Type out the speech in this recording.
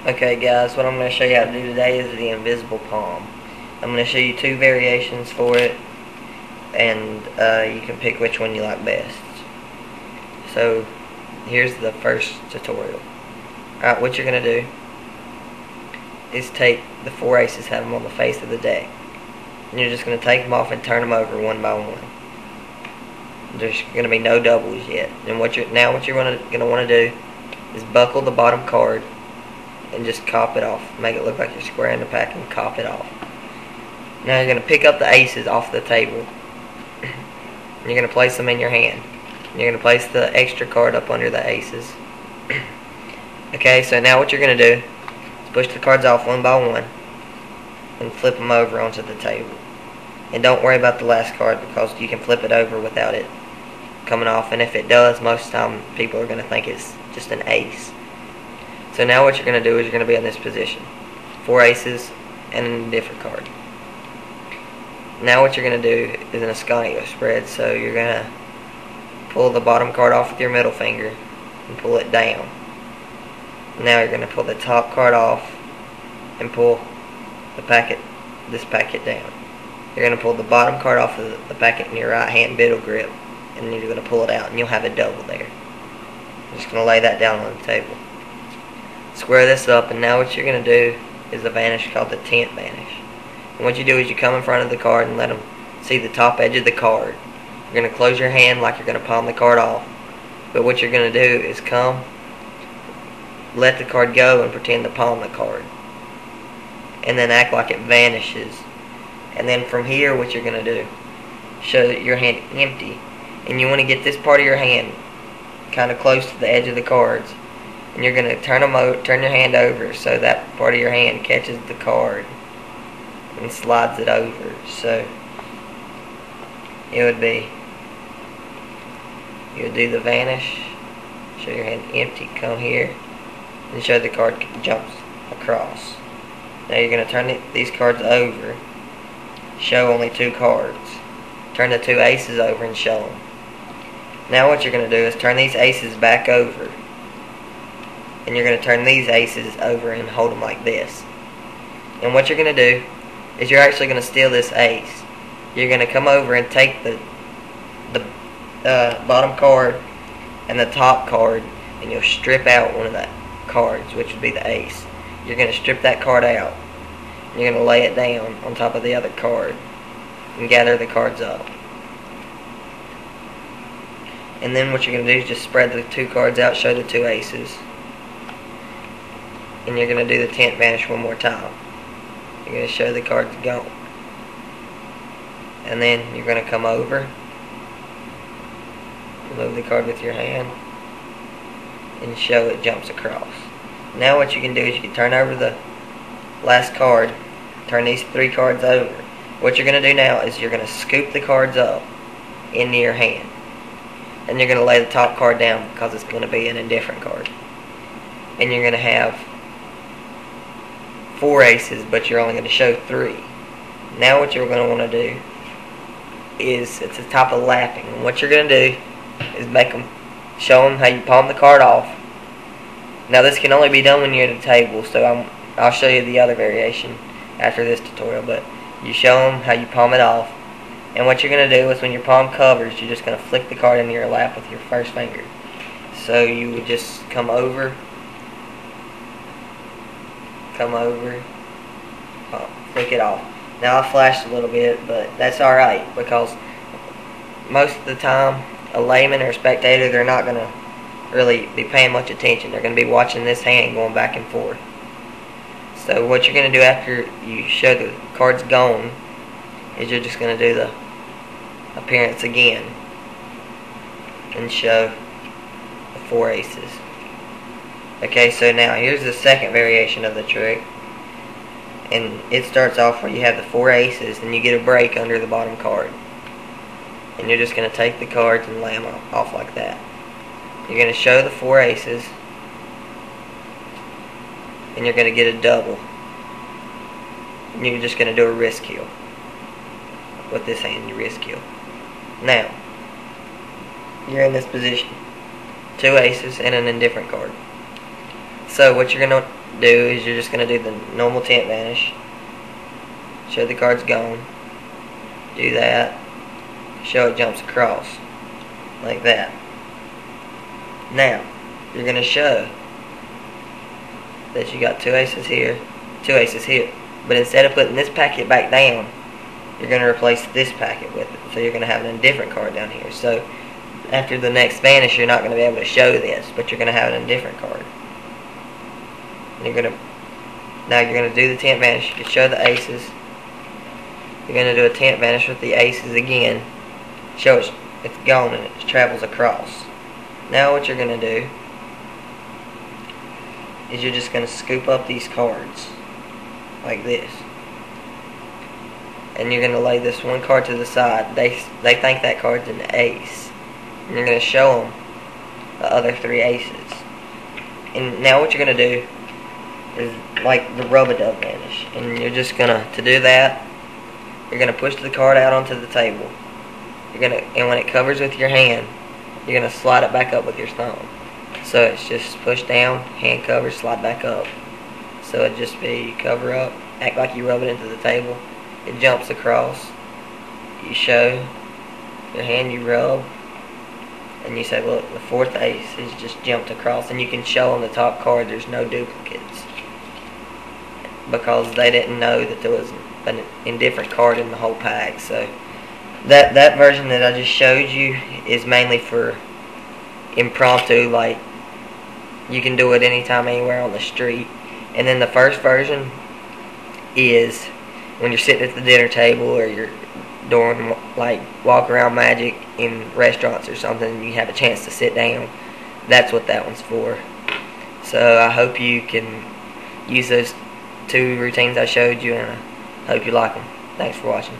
Okay guys, what I'm going to show you how to do today is the invisible palm. I'm going to show you two variations for it, and you can pick which one you like best. So here's the first tutorial. Alright, what you're going to do is take the four aces, have them on the face of the deck, and you're just going to take them off and turn them over one by one. There's going to be no doubles yet. And what you're going to want to do is buckle the bottom card and just cop it off. Make it look like you're squaring the pack and cop it off. Now you're going to pick up the aces off the table and you're going to place them in your hand. And you're going to place the extra card up under the aces. Okay, so now what you're going to do is push the cards off one by one and flip them over onto the table. And don't worry about the last card, because you can flip it over without it coming off, and if it does, most of the time people are going to think it's just an ace. So now what you're going to do is you're going to be in this position. Four aces and a different card. Now what you're going to do is an asdjf spread, so you're going to pull the bottom card off with your middle finger and pull it down. Now you're going to pull the top card off and pull the packet, this packet down. You're going to pull the bottom card off of the packet in your right hand middle grip, and you're going to pull it out, and you'll have a double there. I'm just going to lay that down on the table. Square this up, and now what you're going to do is a vanish called the tent vanish. And what you do is you come in front of the card and let them see the top edge of the card. You're going to close your hand like you're going to palm the card off, but what you're going to do is come, let the card go, and pretend to palm the card, and then act like it vanishes. And then from here, what you're going to do, show that your hand empty, and you want to get this part of your hand kind of close to the edge of the cards, and you're going to turn your hand over so that part of your hand catches the card and slides it over. So it would be, you would do the vanish, show your hand empty, come here, and show the card jumps across. Now you're going to turn these cards over, show only two cards. Turn the two aces over and show them. Now what you're going to do is turn these aces back over, and you're going to turn these aces over and hold them like this. And what you're going to do is you're actually going to steal this ace. You're going to come over and take the bottom card and the top card, and you'll strip out one of the cards, which would be the ace. You're going to strip that card out. You're going to lay it down on top of the other card and gather the cards up. And then what you're going to do is just spread the two cards out, show the two aces. And you're going to do the tent vanish one more time. You're going to show the cards gone. And then you're going to come over, move the card with your hand, and show it jumps across. Now what you can do is you can turn over the last card, turn these three cards over. What you're going to do now is you're going to scoop the cards up into your hand, and you're going to lay the top card down because it's going to be an indifferent card, and you're going to have four aces, but you're only going to show three. Now what you're going to want to do is, it's a type of lapping, and what you're going to do is show them how you palm the card off. Now this can only be done when you're at a table, so I'll show you the other variation after this tutorial, but you show them how you palm it off, and what you're going to do is when your palm covers, you're just going to flick the card into your lap with your first finger. So you would just come over, flick it off. Now I flashed a little bit, but that's alright, because most of the time a layman or a spectator, they're not going to really be paying much attention. They're going to be watching this hand going back and forth. So what you're going to do after you show the cards gone is you're just going to do the appearance again and show the four aces. Okay, so now here's the second variation of the trick, and it starts off where you have the four aces and you get a break under the bottom card, and you're just going to take the cards and lay them off like that. You're going to show the four aces, and you're going to get a double, and you're just going to do a wrist kill with this hand, your wrist kill. Now you're in this position, two aces and an indifferent card. So what you're going to do is you're just going to do the normal tent vanish. Show the card's gone. Do that. Show it jumps across. Like that. Now, you're going to show that you got 2 aces here, 2 aces here. But instead of putting this packet back down, you're going to replace this packet with it. So you're going to have a different card down here. So after the next vanish, you're not going to be able to show this, but you're going to have it in a different card. Now you're going to do the tent vanish. You show the aces. You're going to do a tent vanish with the aces again. Show it's gone and it travels across. Now what you're going to do is you're just going to scoop up these cards like this. And you're going to lay this one card to the side. They think that card's an ace. And you're going to show them the other 3 aces. And now what you're going to do is like the rub-a-dub vanish. And you're just going to do that, you're going to push the card out onto the table. And when it covers with your hand, you're going to slide it back up with your thumb. So it's just push down, hand cover, slide back up. So it'd just be cover up, act like you rub it into the table. It jumps across. You show your hand, you rub, and you say, look, the 4th ace has just jumped across. And you can show on the top card there's no duplicates, because they didn't know that there was an indifferent card in the whole pack. So that version that I just showed you is mainly for impromptu, like you can do it anytime, anywhere on the street. And then the first version is when you're sitting at the dinner table, or you're doing like walk around magic in restaurants or something, and you have a chance to sit down. That's what that one's for. So I hope you can use those 2 routines I showed you, and I hope you like them. Thanks for watching.